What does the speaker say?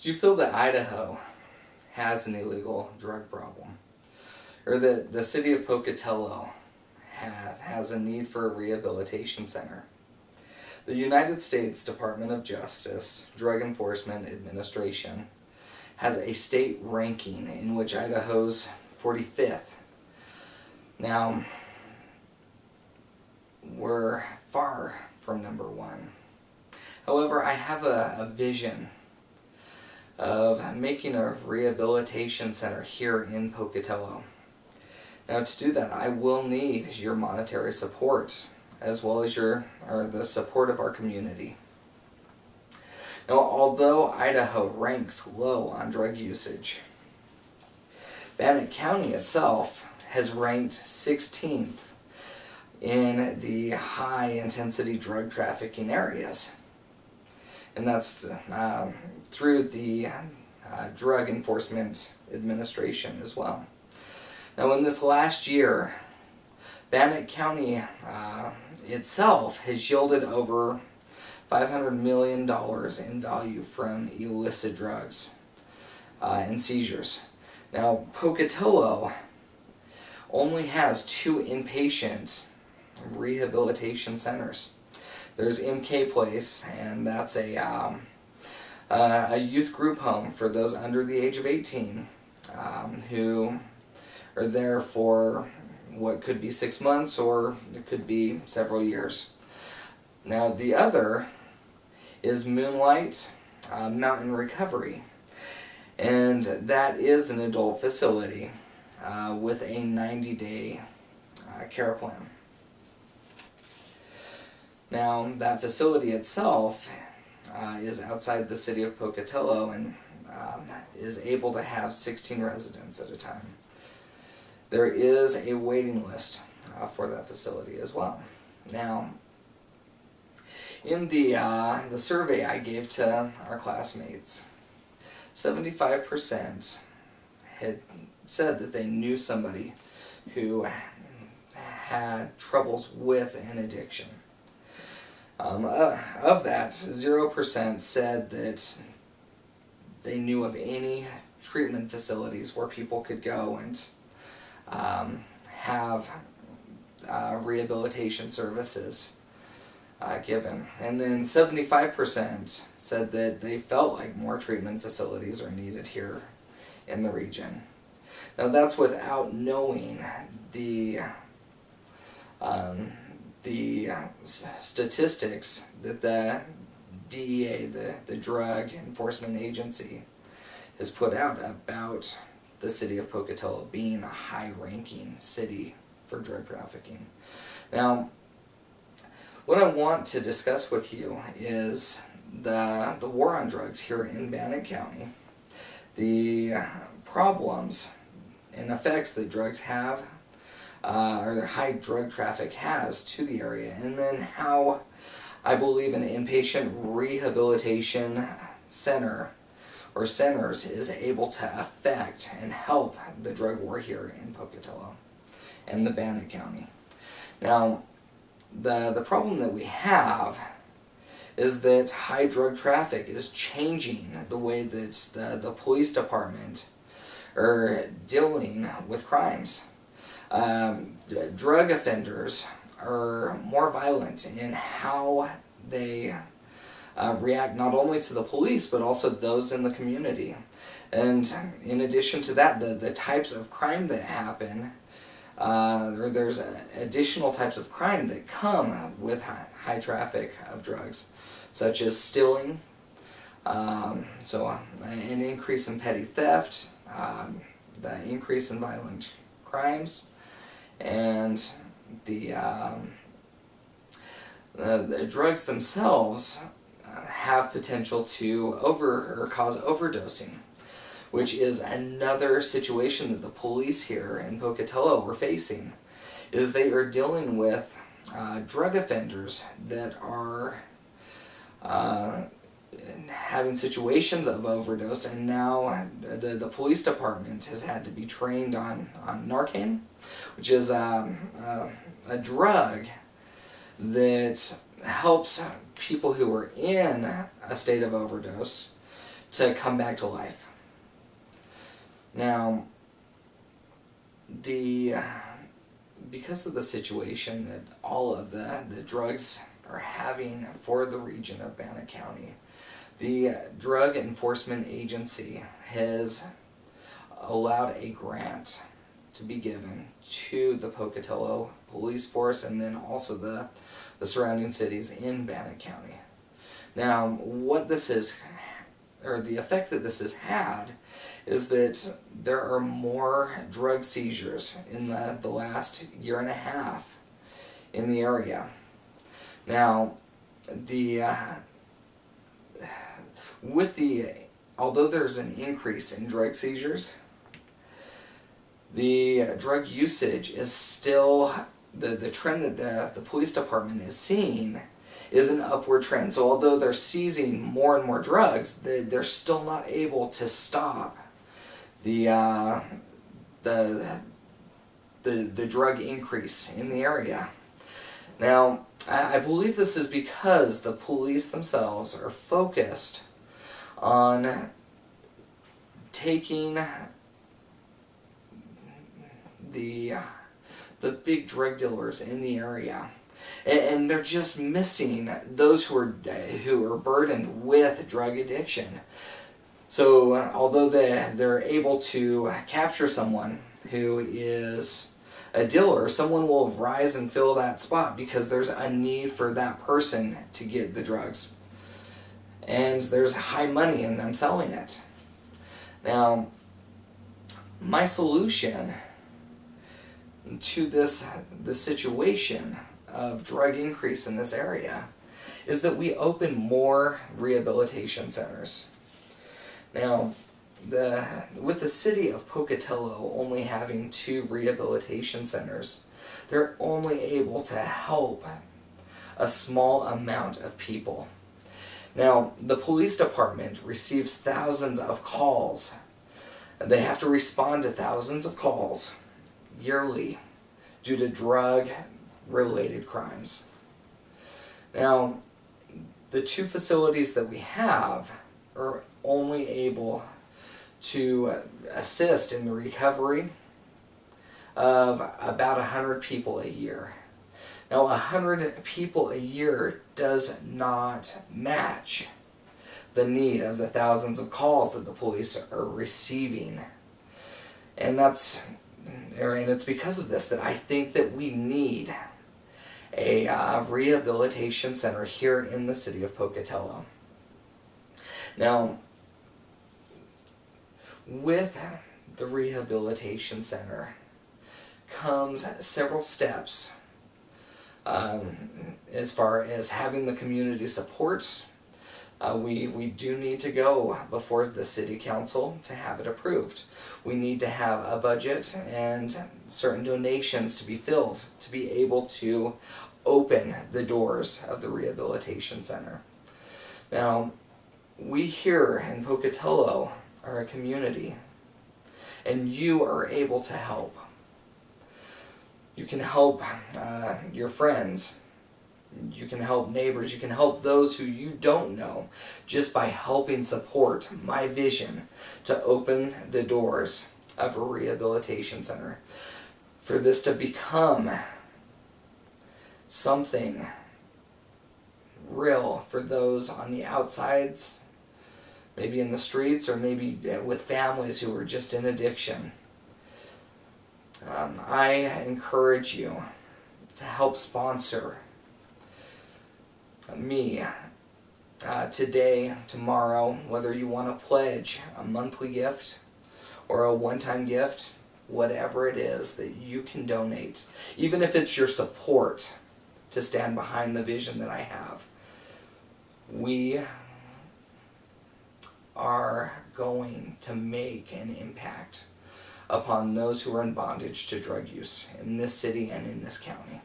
Do you feel that Idaho has an illegal drug problem? Or that the city of Pocatello has a need for a rehabilitation center? The United States Department of Justice Drug Enforcement Administration has a state ranking in which Idaho's 45th. Now, we're far from number one. However, I have a vision of making a rehabilitation center here in Pocatello. Now, to do that, I will need your monetary support, as well as the support of our community. Now, although Idaho ranks low on drug usage, Bannock County itself has ranked 16th in the high-intensity drug trafficking areas. And that's through the Drug Enforcement Administration as well. Now, in this last year, Bannock County itself has yielded over $500 million in value from illicit drugs and seizures. Now, Pocatello only has 2 inpatient rehabilitation centers. There's MK Place, and that's a youth group home for those under the age of 18 who are there for what could be 6 months or it could be several years. Now, the other is Moonlight Mountain Recovery, and that is an adult facility with a 90-day care plan. Now, that facility itself is outside the city of Pocatello and is able to have 16 residents at a time. There is a waiting list for that facility as well. Now, in the survey I gave to our classmates, 75% had said that they knew somebody who had troubles with an addiction. Of that, 0% said that they knew of any treatment facilities where people could go and have rehabilitation services given. And then 75% said that they felt like more treatment facilities are needed here in the region. Now, that's without knowing the statistics that the DEA, the Drug Enforcement Agency, has put out about the city of Pocatello being a high-ranking city for drug trafficking. Now, what I want to discuss with you is the war on drugs here in Bannock County, the problems and effects that drugs have, or high drug traffic has to the area, and then how I believe an inpatient rehabilitation center or centers is able to affect and help the drug war here in Pocatello and the Bannock County. Now, the problem that we have is that high drug traffic is changing the way that the police department are dealing with crimes. Drug offenders are more violent in how they react not only to the police but also those in the community. And in addition to that, the types of crime that happen, or there's additional types of crime that come with high traffic of drugs, such as stealing, so an increase in petty theft, the increase in violent crimes, and the drugs themselves have potential to cause overdosing, which is another situation that the police here in Pocatello were facing, is they are dealing with drug offenders that are having situations of overdose, and now the police department has had to be trained on Narcan, which is a drug that helps people who are in a state of overdose to come back to life. Now, because of the situation that all of the drugs are having for the region of Bannock County, the Drug Enforcement Agency has allowed a grant to be given to the Pocatello Police Force and then also the surrounding cities in Bannock County. Now, what this is, or the effect that this has had, is that there are more drug seizures in the last year and a half in the area. Now, although there's an increase in drug seizures, the drug usage is still, the trend that the police department is seeing is an upward trend. So although they're seizing more and more drugs, they're still not able to stop the drug increase in the area. Now, I believe this is because the police themselves are focused on taking the big drug dealers in the area, and they're just missing those who are burdened with drug addiction. So although they're able to capture someone who is a dealer, someone will rise and fill that spot because there's a need for that person to get the drugs, and there's high money in them selling it. Now, my solution to this situation of drug increase in this area is that we open more rehabilitation centers. Now, with the city of Pocatello only having 2 rehabilitation centers, they're only able to help a small amount of people. Now, the police department receives thousands of calls. They have to respond to thousands of calls yearly due to drug-related crimes. Now, the 2 facilities that we have are only able to assist in the recovery of about 100 people a year. Now, 100 people a year does not match the need of the thousands of calls that the police are receiving. And it's because of this that I think that we need a rehabilitation center here in the city of Pocatello. Now, with the rehabilitation center comes several steps as far as having the community support. We do need to go before the city council to have it approved. We need to have a budget and certain donations to be filled to be able to open the doors of the rehabilitation center. Now, we here in Pocatello are a community, and you are able to help. You can help your friends. You can help neighbors. You can help those who you don't know just by helping support my vision to open the doors of a rehabilitation center, for this to become something real for those on the outsides, maybe in the streets, or maybe with families who are just in addiction. I encourage you to help sponsor me today, tomorrow, whether you want to pledge a monthly gift or a one-time gift, whatever it is that you can donate, even if it's your support to stand behind the vision that I have. We are going to make an impact upon those who are in bondage to drug use in this city and in this county.